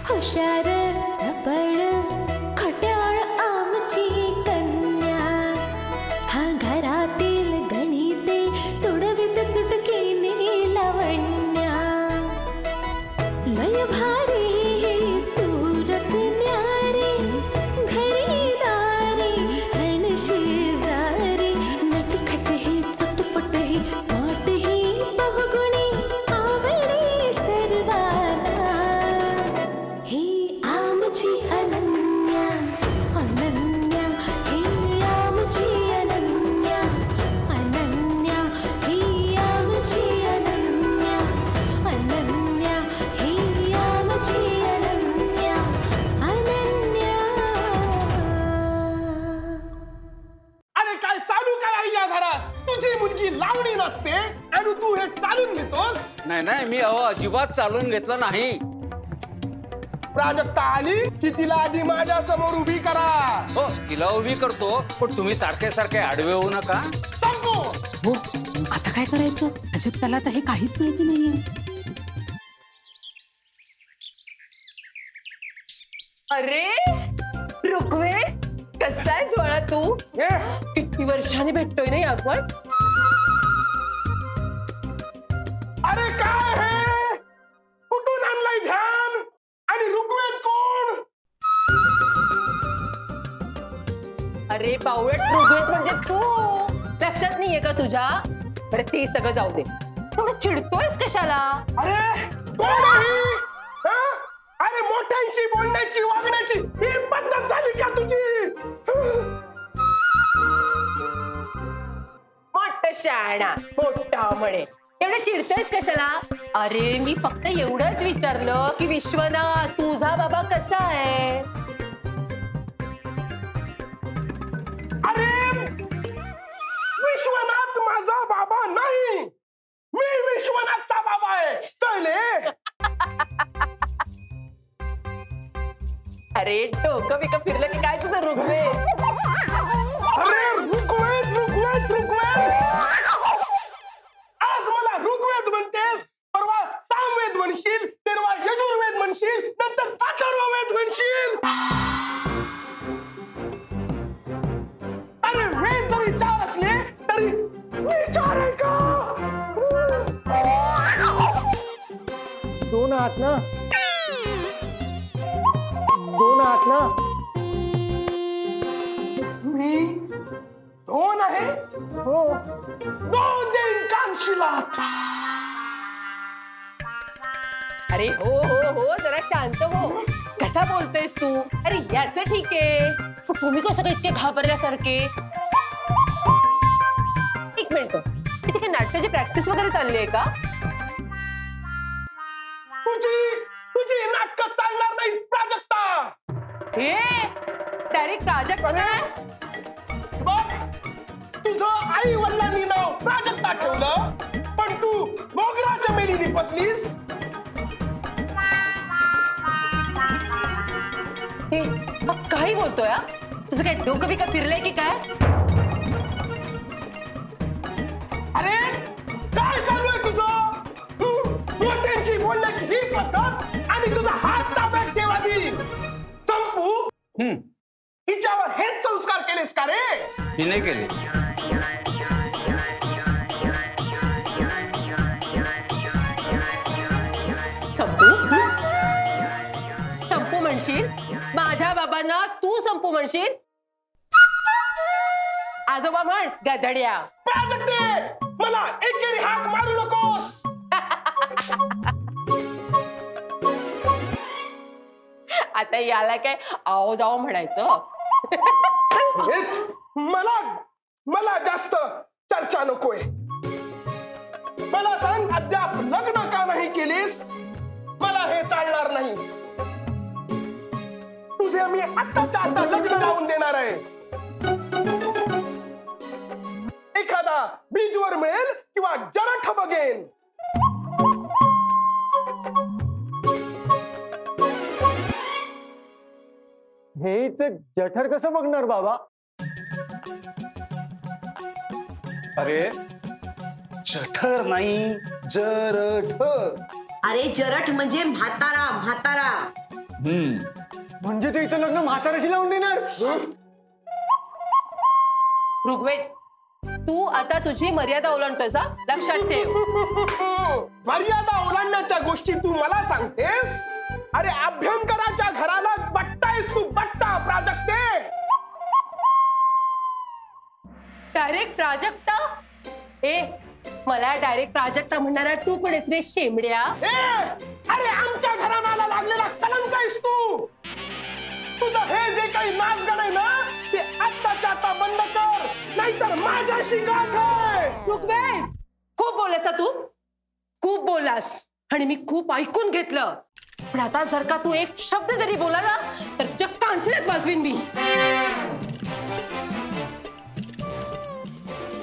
हुशार झपड खट्याळ आमची कन्या, हा घरातील गणिते सोडवित चुटकीने लावण्या, लय भारी ही सूरत न्यारी, घरी दारी हण शेजारी, नटखट ही चटपट ही स्वाट ही बहुगुणी आवडी सर्वांना, ही आमची अनन्या अनन्या, ही आमची अनन्या अनन्या, ही आमची अनन्या अनन्या, ही आमची अनन्या अनन्या. अरे काय चालू काय आहे या घरात? तुझी मुलगी लावणी नाचते आणि तू हे चालून घेतोस? नाही नाही, मी अजिबात चालून घेतलं नाही. प्राजक्ता आली की तिला आधी माझ्या समोर उभी करा. हो, तिला उभी करतो, पण तुम्ही सारखे सारखे आडवे होऊ नका. संपू. हो, आता काय करायचं? अजब त्याला तर हे काहीच माहिती नाहीये. अरे ऋग्वेद, कसा आहेस बाळा तू? ये. किती वर्षांनी भेटतोय नाही आपण? अरे काय हे? कुठून आणलाय ध्यान? आणि ऋग्वेद कोण? अरे बावळट, ऋग्वेद म्हणजे तू. लक्षात नाहीये का तुझ्या? अरे ते सगळं जाऊ दे, थोडं चिडतोयस कशाला? अरे कोण आहे ही? हा? अरे मोठ्यांशी बोलण्याची वागण्याची ही पद्धत झाली का तुझी? मोठं शहाणा, मोठा म्हणे. एवढं चिडतोयस कशाला? अरे मी फक्त एवढंच विचारलं की विश्वनाथ, तुझा बाबा कसा आहे? अरे विश्वनाथ माझा बाबा नाही, मी विश्वनाथचा बाबा आहे. कळले? अरे डोकं बिकं फिरलं की काय तुझं ऋग्वेद? अरे ऋग्वेद ऋग्वेद ऋग्वेद, आज मला ऋग्वेद म्हणतेस, परवा सामवेद म्हणशील, तेरवा यजुर्वेद म्हणशील, नंतर अथर्ववेद म्हणशील. अरे वेद जरी चार असले तरी विचार आहे का? दोन हात ना, दोन हात ना. मी दोन आहे? हो, दोन देईन कानशिला. अरे हो हो हो, जरा शांत हो. कसा बोलतोयस तू? अरे याच ठीक आहे, पण तुम्ही कसं इतके घाबरल्यासारखे? एक मिनिट, इथे काय नाट्याची प्रॅक्टिस वगैरे चालली आहे का? तुझी नाटक चालणार नाही प्राजक्ता. हे डायरेक्ट प्राजक्त काय? बघ, तुझं आई वडिलांनी नाव प्राजक्ता ठेवलं, पण तू मोगरा चमेलीने बसलीस. हे काही बोलतोय हा? तुझं काय डोकं बिकं फिरलंय की काय? अरे काय चालू आहे तुझं? मोठ्यांची बोलण्याची ही पद्धत आणि तुझा हात ताब्यात ठेवा दी. संपू, हिच्यावर हेच संस्कार केलेस का रे? हिने केले. संपू संपू म्हणशील? माझ्या बाबांना तू संपू म्हणशील? आजोबा म्हण गधड्या. प्राजक्ते, मला एकेरी हाक मारू नकोस. आता याला काय आओ जाओ म्हणायचं? मला जास्त चर्चा नकोय. मला सांग, अद्याप लग्न का नाही केलीस? मला हे चालणार नाही. तुझे मी आत्ताच्या आता लग्न लावून देणार आहे. एखादा बीजवर मिळेल किंवा जरठ बघेन. हेच जठर कसं बघणार बाबा? अरे जठर नाही, जरठ. अरे जरठ म्हणजे म्हातारा म्हातारा. म्हणजे ते इथं लग्न म्हाताऱ्याशी लावून देणार? ऋग्वेद, तू आता तुझी मर्यादा ओलांडतोस हा, लक्षात ठेव. मर्यादा ओलांडण्याच्या गोष्टी तू मला सांगतेस? अरे अभ्यंकराच्या घराला बट्टायस तू, बट्टा प्राजक्ते. डायरेक्ट प्राजक्ता? मला डायरेक्ट प्राजक्ता म्हणणारा तू पण आहेस रे शेंबड्या. अरे आमच्या घराण्याला लागलेला कलंक आहेस तू. तुझं हे जे काही नाचगाणं आहे ना, ते आत्ताच्या आता बंद कर, नाहीतर माझ्याशी गाठ आहे. ऋग्वेद, खूप बोललास तू, खूप बोललास आणि मी खूप ऐकून घेतलं. पण आता जर का तू एक शब्द जरी बोला ना, तर तुझ्या कानशिलात वाजवीन मी.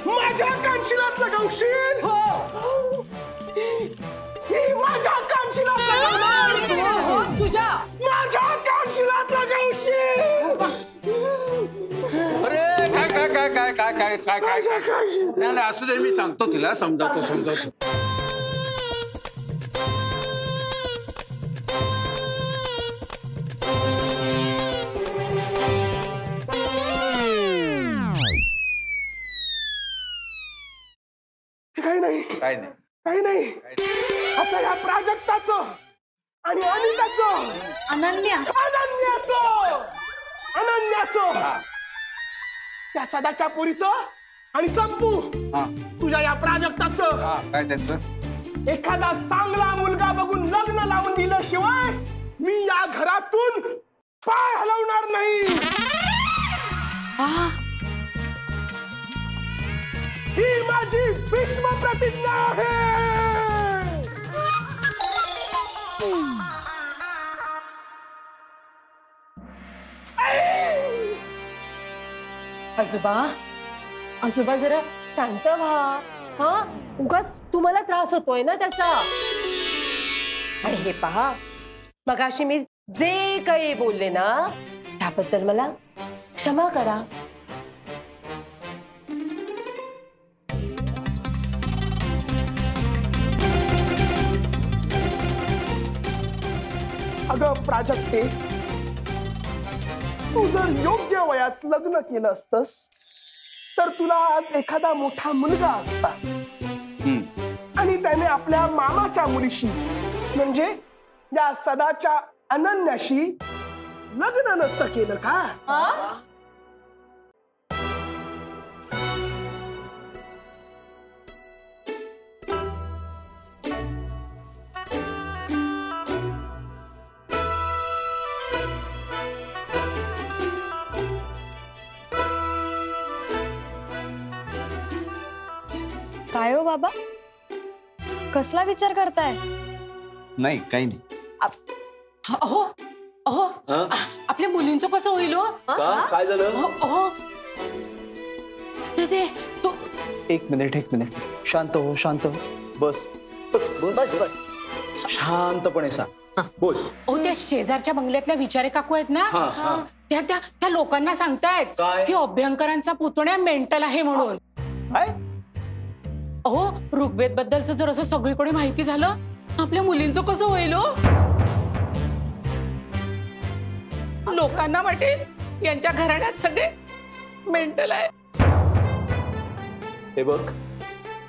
माझ्या कानशिलात लगावशील? हो ही माझ्या कानशिलात लगावणार. हो, तुझ्या माझ्या कानशिलात लगावशील. अरे काय काय काय काय काय काय काय काय नाही नाही, असू दे, मी सांगतो तिला, समजावतो. काही नाही. आता या प्राजक्ताचं आणि अनिताचं, अनन्याचं, त्या सदाच्या पोरीचं आणि संपू तुझ्या या प्राजक्ताचं. काय त्यांचं? एखादा चांगला मुलगा बघून लग्न लावून दिल्याशिवाय मी या घरातून पाय हलवणार नाही. ही माझी भीष्म प्रतिज्ञा आहे. आजोबा जरा शांत व्हा. हा, उगाच तुम्हाला त्रास होतोय ना त्याचा. आणि हे पहा, मगाशी मी जे काही बोलले ना, त्याबद्दल मला क्षमा करा. अगं प्राजक्ते, तू जर योग्य वयात लग्न केलं असतस तर तुला आज एखादा मोठा मुलगा असता आणि त्याने आपल्या मामाच्या मुलीशी, म्हणजे या सदाच्या अनन्याशी लग्न नसतं केलं का? काय हो बाबा, कसला विचार करताय? नाही, काही नाही. अहो अहो, आपल्या मुलींचं कसं होईल हो? काय झालं? अहो, ते तो. एक मिनिट, शांत हो, शांत हो. बस बस बस बस, शांतपणे सांग. बोल. त्या शेजारच्या बंगल्यातल्या विचारे काकू आहेत ना, त्या लोकांना सांगतायत काय? की अभ्यंकरांचा पुतण्या मेंटल आहे म्हणून. काय? अहो, ऋग्वेद बद्दलचं जर असं सगळीकडे माहिती झालं, आपल्या मुलींचं कसं होईल हो? लोकांना वाटेल यांच्या घराण्यात सगळे मेंटल आहे. हे बघ,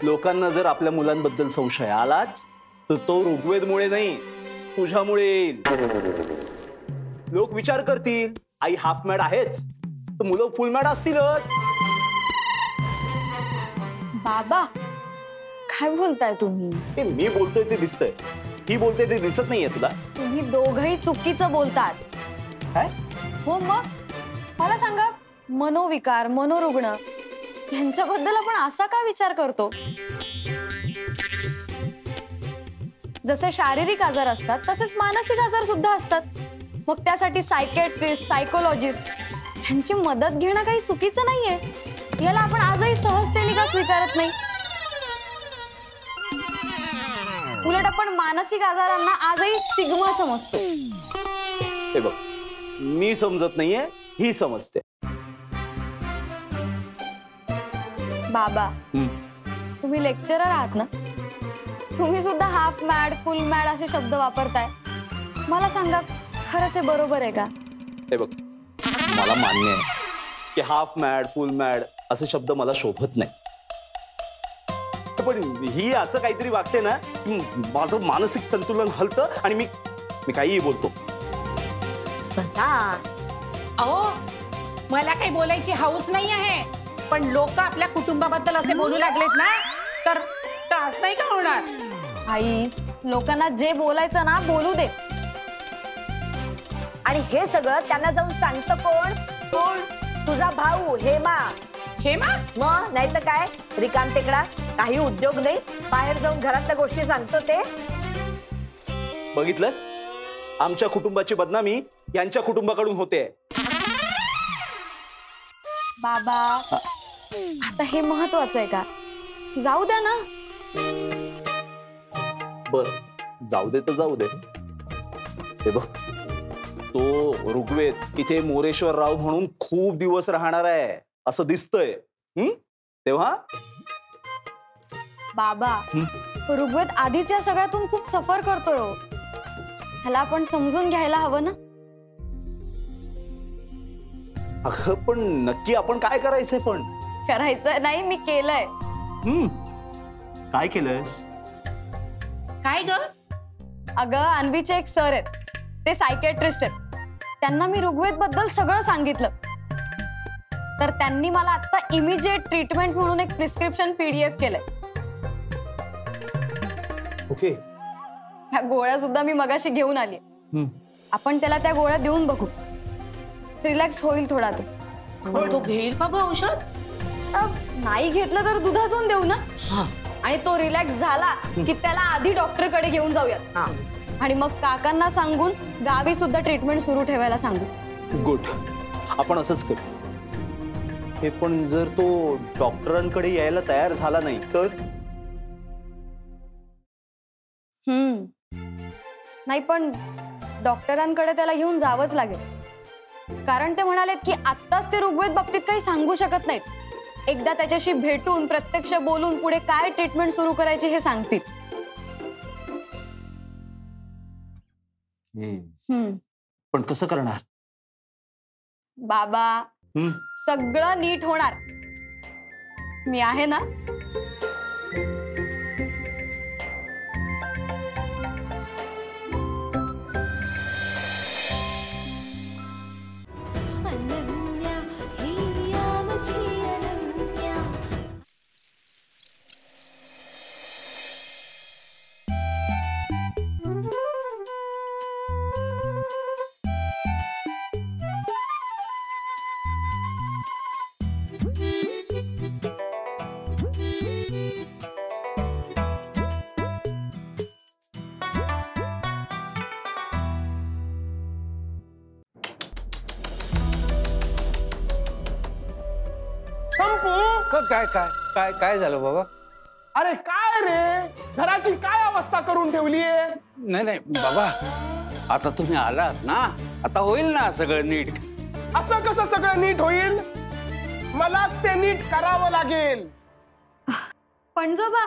लोकांना जर आपल्या मुलांबद्दल संशय आलाच तर तो ऋग्वेदमुळे नाही, तुझ्यामुळे येईल. लोक विचार करतील आई हाफ मॅड आहेच, तर मुलं फुल मॅड असतीलच. बाबा, काय बोलताय तुम्ही? हे मी बोलतोय ते दिसतंय, ही बोलते ते दिसत नाहीये तुला? तुम्ही दोघही चुकीचं बोलतात. काय? हो मग, मला सांगा, मनोविकार, मनोरुग्ण यांच्याबद्दल आपण असा का विचार करतो? जसे शारीरिक आजार असतात तसेच मानसिक आजार सुद्धा असतात. मग त्यासाठी सायकॅट्रिस्ट, सायकोलॉजिस्ट यांची मदत घेणं काही चुकीचं नाहीये. याला आपण आजही सहजतेने का स्वीकारत नाही? उलट आपण मानसिक आजारांना आजही स्टिग्मा समजतो. हे बघ, मी समजत नाहीये, ही समजते. बाबा, तुम्ही लेक्चरर आहात ना, तुम्ही सुद्धा हाफ मॅड, फुल मॅड असे शब्द वापरताय. मला सांगा, खरंच हे बरोबर आहे का? हे बघ, मला मान्य आहे की हाफ मॅड फुल मॅड असे शब्द मला शोभत नाही, पण ही असं काहीतरी वागते ना की माझं मानसिक संतुलन हलतं आणि मी काहीही बोलतो. सदा अहो मला काही बोलायची हौस नाही आहे, पण लोक आपल्या कुटुंबाबद्दल असे बोलू लागलेत ना तर त्रास नाही का होणार? आई, लोकांना जे बोलायचं ना बोलू दे. आणि हे सगळं त्यांना जाऊन सांगतं कोण? कोण? तुझा भाऊ हेमा. हेमा? मग नाही तर काय, रिकाम टेकडा, काही उद्योग नाही, बाहेर जाऊन घरातल्या गोष्टी सांगतो ते. बघितलंस, आमच्या कुटुंबाची बदनामी यांच्या कुटुंबाकडून होते. बाबा, आता हे महत्वाचं आहे का? जाऊ द्या ना. बर, जाऊ दे तर जाऊ दे. हे बघ, तो ऋग्वेद इथे मोरेश्वरराव म्हणून खूप दिवस राहणार आहे असं दिसतंय. तेव्हा बाबा, ऋग्वेद आधीच या सगळ्यातून खूप सफर करतोय हो. ह्याला आपण समजून घ्यायला हवं ना. अगं पण नक्की आपण काय करायचंय? पण करायचं नाही, मी केलंय. काय केलंयस? काय ग? अगं, अन्वीचे एक सर आहेत, ते सायकॅट्रिस्ट आहेत. त्यांना मी ऋग्वेद बद्दल सगळं सांगितलं, तर त्यांनी मला आता इमिजिएट ट्रीटमेंट म्हणून एक प्रिस्क्रिप्शन PDF केलंय. ओके. ह्या गोळ्या सुद्धा मी मगाशी घेऊन आली. आपण त्याला त्या गोळ्या देऊन बघू, रिलॅक्स होईल थोडा तो. तो घेईल का ग औषध? नाही घेतलं तर दुधातून देऊ ना. आणि तो रिलॅक्स झाला की त्याला आधी डॉक्टरकडे घेऊन जाऊयात, आणि मग काकांना सांगून गावी सुद्धा ट्रीटमेंट सुरू ठेवायला सांगू. गुड, आपण असंच करू. हे पण जर तो डॉक्टरांकडे यायला तयार झाला नाही तर? नाही, पण डॉक्टरांकडे त्याला घेऊन जावंच लागेल, कारण ते म्हणालेत की आत्ताच ते ऋग्वेद बाबतीत काही सांगू शकत नाहीत. एकदा त्याच्याशी भेटून प्रत्यक्ष बोलून पुढे काय ट्रीटमेंट सुरू करायची हे सांगतील. पण कसं करणार? बाबा, सगळं नीट होणार. मी आहे ना. अनन्या हिया मुझी अनन्या. काय काय काय काय झालं बाबा? अरे काय रे, घराची काय अवस्था करून ठेवलीये? नाही नाही बाबा, आता तुम्ही आलात ना, आता होईल ना सगळं नीट. असं कसं सगळं नीट होईल? मलाच ते नीट करावं लागेल. पणजोबा,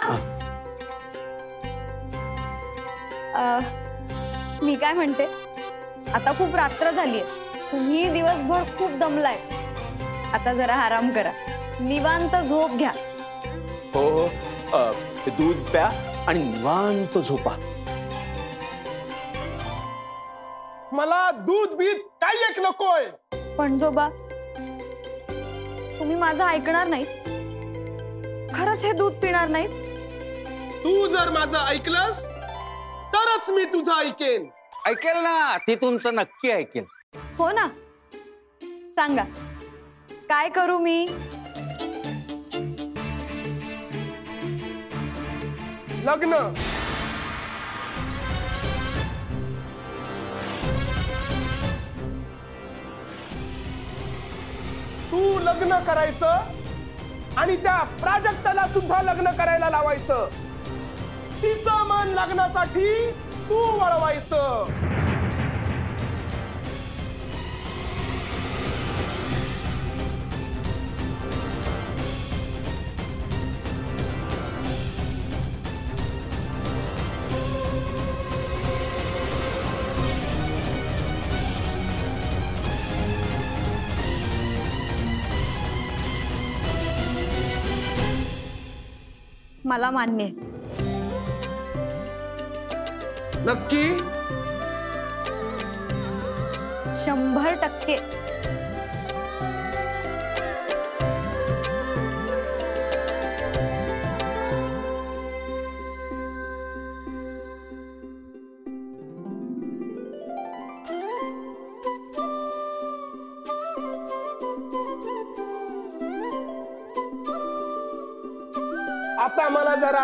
मी काय म्हणते, आता खूप रात्र झालीये, तुम्ही दिवसभर खूप दमलाय, आता जरा आराम करा, निवांत झोप घ्या. हो, दूध प्या आणि निवांत झोपा. मला दूध बीत काही एक नकोय. पणजोबा, तुम्ही माझं ऐकणार नाही, खरंच हे दूध पिणार नाहीत? तू जर माझं ऐकलंस तरच मी तुझं ऐकेन. ऐकेल ना, ती तुमचं नक्की ऐकेल. हो ना, सांगा काय करू मी? लग्न. तू लग्न करायचं आणि त्या प्राजक्ताला सुद्धा लग्न करायला लावायचं. तिचं मन लग्नासाठी तू वळवायचं. मला मान्य आहे. नक्की? 100%. आता मला जरा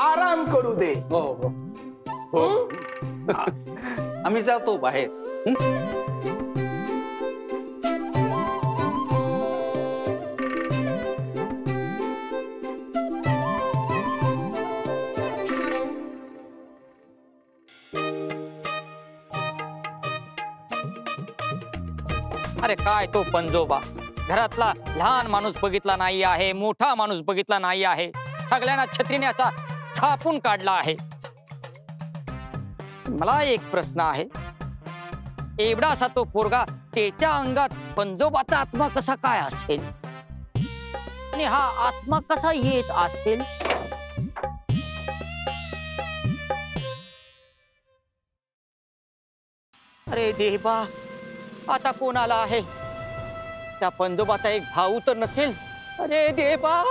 आराम करू दे. हो हो हो. आम्ही जातो बाहेर. अरे काय तो पंजोबा, घरातला लहान माणूस बघितला नाही आहे, मोठा माणूस बघितला नाही आहे, सगळ्यांना छत्रीने असा छापून काढला आहे. मला एक प्रश्न आहे, एवढासा तो पोरगा, त्याच्या अंगात पंजोबाचा आत्मा कसा काय असेल आणि हा आत्मा कसा येत असेल? अरे देवा, आता कोण आला आहे? त्या पंजोबाचा एक भाऊ तर नसेल? अरे देवा,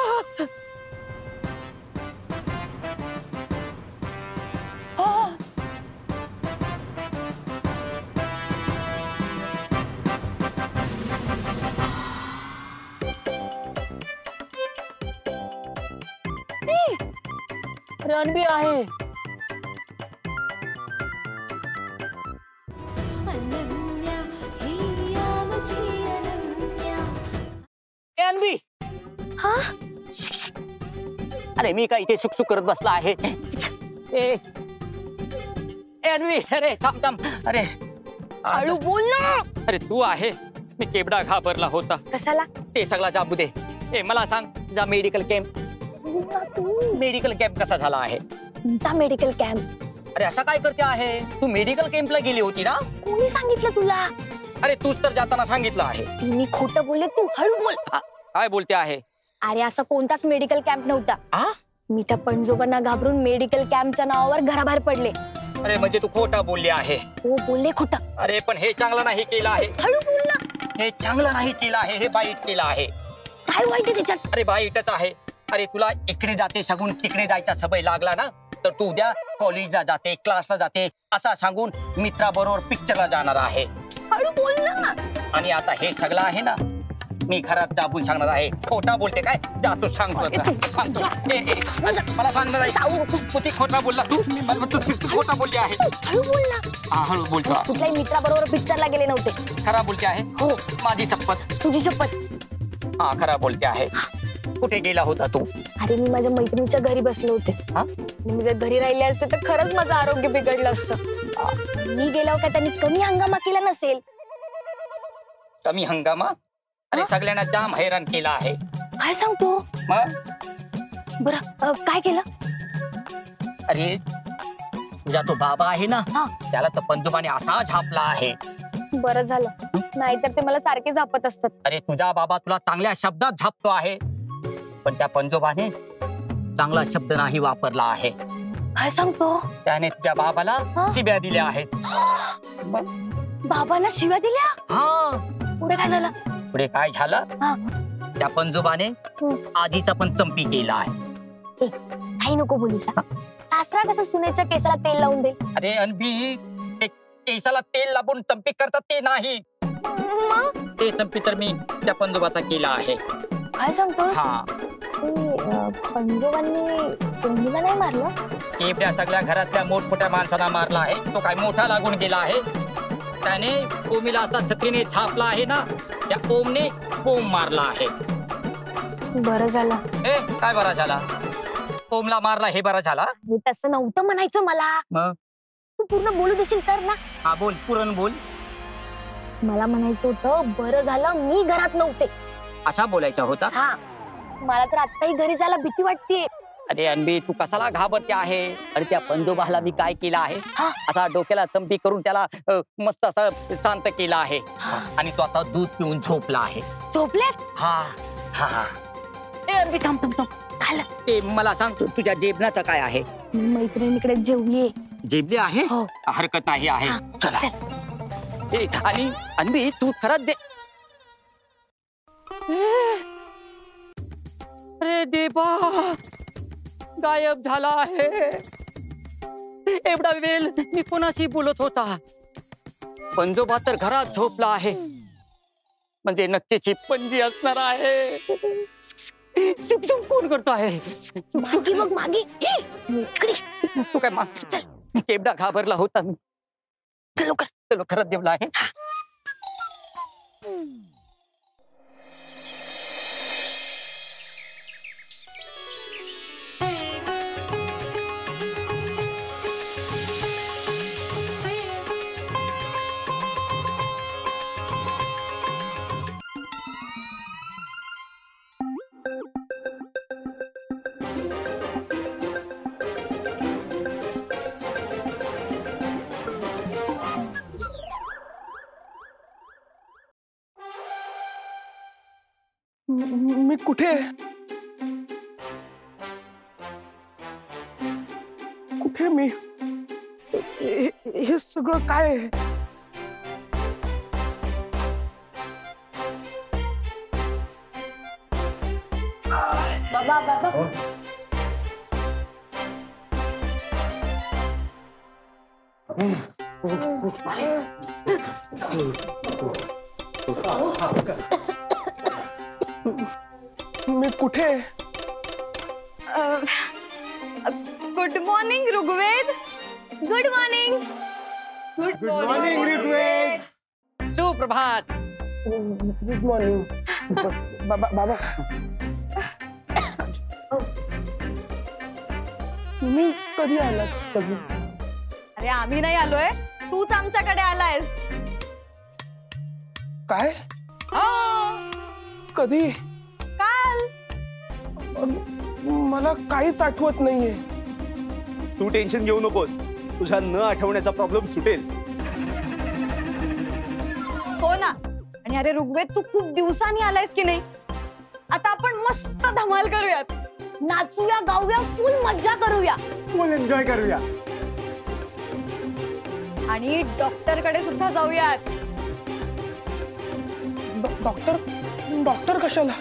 रणबी आहे. अनन्या हिया मुझी अनन्या. रणबी, अरे मी काय इथे सुकसुक करत बसला आहे? ए रणबी, अरे थांब थांब. अरे हळू बोल ना. अरे तू आहे, मी केवढा घाबरला होता. कशाला? ते सगळा जाबू दे. ए मला सांग, जा मेडिकल कॅम्प कसा झाला आहे? कोणता मेडिकल कॅम्प? अरे असं काय करते आहे तू? मेडिकल कॅम्पला गेली होती ना? कोणी सांगितलं तुला? अरे तूच तर जाताना सांगितलं आहे. मी खोटं बोलले, तू हळू बोल. काय बोलते आहे? अरे असं कोणताच मेडिकल कॅम्प नव्हता. मी त्या पणजोबांना घाबरून मेडिकल कॅम्पच्या नावावर घराबाहेर पडले. अरे म्हणजे तू खोटा बोलली आहे? हो बोलले खोटं. अरे पण हे चांगलं नाही केलं आहे. हळू बोल ना. हे चांगलं नाही केलं आहे, हे वाईट केलं आहे. काय वाईट आहे त्याच्यात? अरे वाईटच आहे. अरे तुला इकडे जाते सांगून तिकडे जायचा सवय लागला ना, तर तू उद्या कॉलेजला जाते, क्लासला जाते असा सांगून मित्राबरोबर पिक्चरला जाणार आहे. हळू बोल ना. आणि आता हे सगळं आहे ना, मी घरात जाबून सांगणार आहे. खोटा बोलते काय? जातो सांगतो. मला सांगणार आहे तू खोटा बोलला. तू खोटा बोलली आहे. हळू बोल ना. हा हळू बोलतो. कुठल्याही मित्राबरोबर पिक्चरला गेले नव्हते. खरा बोलते आहे. हो माझी शपथ. तुझी शपथ. हा खरा बोलते आहे. कुठे गेला होता तू? अरे मी माझ्या मैत्रिणीच्या घरी बसले होते. मी जर घरी राहिले असते तर खरंच माझं आरोग्य बिघडलं असतं. मी गेल्यावर का त्यांनी कमी हंगामा केला नसेल? कमी हंगामा? अरे सगळ्यांना जाम हैराण केला आहे. काय सांगतो? बरं काय केलं? अरे तुझा तो बाबा आहे ना, त्याला तर पंजोबाने असा झापला आहे. बरं झालं, नाहीतर ते मला सारखे झापत असतात. अरे तुझा बाबा तुला चांगल्या शब्दात झापतो आहे, पण त्या पंजोबाने चांगला शब्द नाही वापरला आहे. काय सांगतो? त्याने तुझ्या बाबाला शिव्या दिल्या आहेत. बाबांना शिव्या दिल्या? हा. पुढे काय झालं? पुढे काय झालं? त्या पंजोबाने आजीचा पण चंपी केला आहे. काही नको बोलू. सासरा कसं सुनेच्या केसाला तेल लावून दे? अरे अनबी, ते केसाला तेल लावून चंपी करतात ते नाही. ते चंपी तर मी त्या पंजोबाचा केला आहे. काय सांगतो? हा. पंजोबांनी तुम्हीला नाही मारलं? एवढ्या सगळ्या घरातल्या मोठमोठ्या माणसांना मारला आहे. तो काय मोठा लागून गेला आहे? त्याने ओमीला असा छत्रीने छापला आहे ना, त्या ओमने ओम मारला आहे. बरं झालं. काय बरा झाला? ओमला मारला हे बरा झाला? हे तसं नव्हतं म्हणायचं मला. मग तू पूर्ण बोलू देशील तर ना? हा बोल, पुरण बोल. मला म्हणायचं होतं बरं झालं मी घरात नव्हते. असा बोलायचा होता? हा. मला तर आत्ताही घरी जायला भीती वाटते. अरे अनबी, तू कशाला घाबरते आहे? अरे त्या पंजोबाला मी काय केलं आहे? असा डोक्याला चंपी करून त्याला मस्त असं शांत केलं आहे. आणि तो आता दूध पिऊन झोपला आहे. झोपल्यात? हा हा. अनबी थांब थांब थांब. झालं. ते मला सांग तुझ्या जेवणाचं काय आहे? मैत्रिणीकडे जेवलीये. जेवली आहे? हो. हरकत नाही आहे. चला. चल. आणि अन्वी तू खरंच दे. अरे देवा, गायब झाला आहे. एवढा वेळ मी कोणाशी बोलत होता? पंजोबा तर घरात झोपला आहे, म्हणजे नक्कीची पणजी असणार आहे. सुक सुक कोण करतो आहे? मागी बघ मागी. इकडे. तू काय माग? मी केवढा घाबरला होता मी. चलो चलो, खरंच देवला आहे. मी कुठे कुठे मी हे सगळं काय आहे? बाबा बाबा. मी कुठे? Good morning Rigved. Good morning. Good morning Rigved. सुप्रभात. Good morning. बाबा तुम्ही कधी आलात सगळी? अरे आम्ही नाही आलोय, तूच आमच्याकडे आलायस. काय? कधी? काल. मला काहीच आठवत नाहीये. तू टेन्शन घेऊ नकोस, तुझ्या न आठवण्याचा प्रॉब्लेम सुटेल. हो ना. आणि अरे ऋग्वेद, तू खूप दिवसांनी आलायस की नाही? आता आपण मस्त धमाल करूयात. नाचूया, गाऊया, फुल मज्जा करूया, फुल एन्जॉय करूया. आणि डॉक्टर कडे सुद्धा जाऊयात. डॉक्टर कशाला?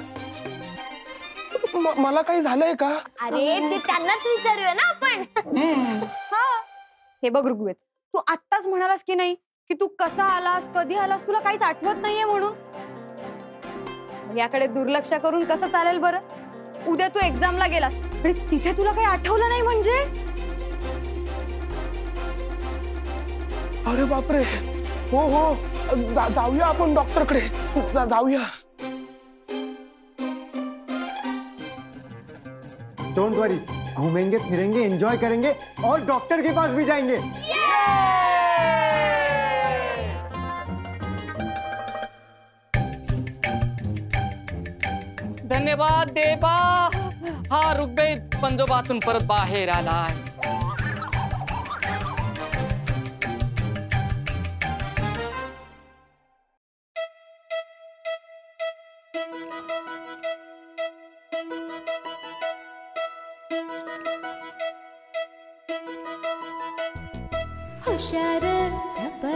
मला काही झालंय का? अरे ते त्यांनाच विचारूया ना आपण. हा. हे बघ ऋग्वेद, तू आत्ताच म्हणालास की नाही की तू कसा आलास, कधी आलास, तुला काहीच आठवत नाहीये म्हणून. याकडे दुर्लक्ष करून कसं चालेल बरं? उद्या तू एक्झामला गेलास आणि तिथे तुला काही आठवलं नाही म्हणजे? अरे बापरे. हो हो, जाऊया आपण डॉक्टरकडे. जाऊया. डोंट वरी, घूमेंगे फिरेंगे एंजॉय करेंगे और डॉक्टर के पास भी जाएंगे. धन्यवाद देवा, हा ऋग्वेद पंजोबातून परत बाहेर आलाय. हुशार झपाट